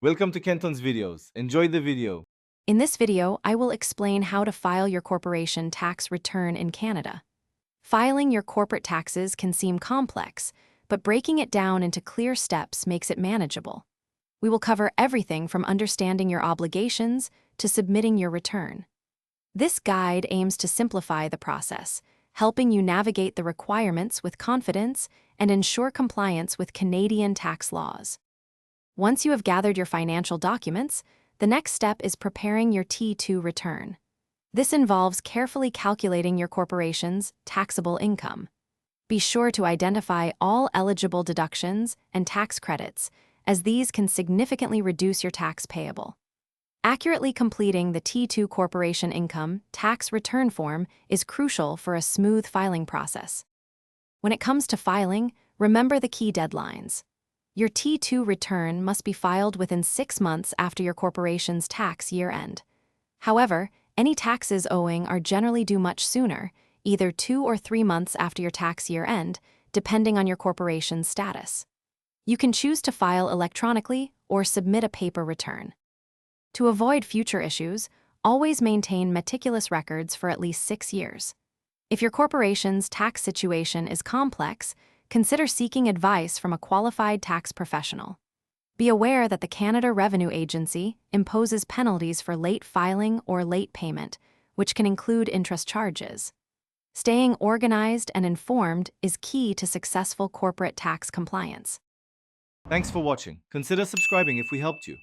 Welcome to Kenton's videos. Enjoy the video. In this video, I will explain how to file your corporation tax return in Canada. Filing your corporate taxes can seem complex, but breaking it down into clear steps makes it manageable. We will cover everything from understanding your obligations to submitting your return. This guide aims to simplify the process, helping you navigate the requirements with confidence and ensure compliance with Canadian tax laws. Once you have gathered your financial documents, the next step is preparing your T2 return. This involves carefully calculating your corporation's taxable income. Be sure to identify all eligible deductions and tax credits, as these can significantly reduce your tax payable. Accurately completing the T2 corporation income tax return form is crucial for a smooth filing process. When it comes to filing, remember the key deadlines. Your T2 return must be filed within 6 months after your corporation's tax year end. However, any taxes owing are generally due much sooner, either 2 or 3 months after your tax year end, depending on your corporation's status. You can choose to file electronically or submit a paper return. To avoid future issues, always maintain meticulous records for at least 6 years. If your corporation's tax situation is complex, consider seeking advice from a qualified tax professional. Be aware that the Canada Revenue Agency imposes penalties for late filing or late payment, which can include interest charges. Staying organized and informed is key to successful corporate tax compliance. Thanks for watching. Consider subscribing if we helped you.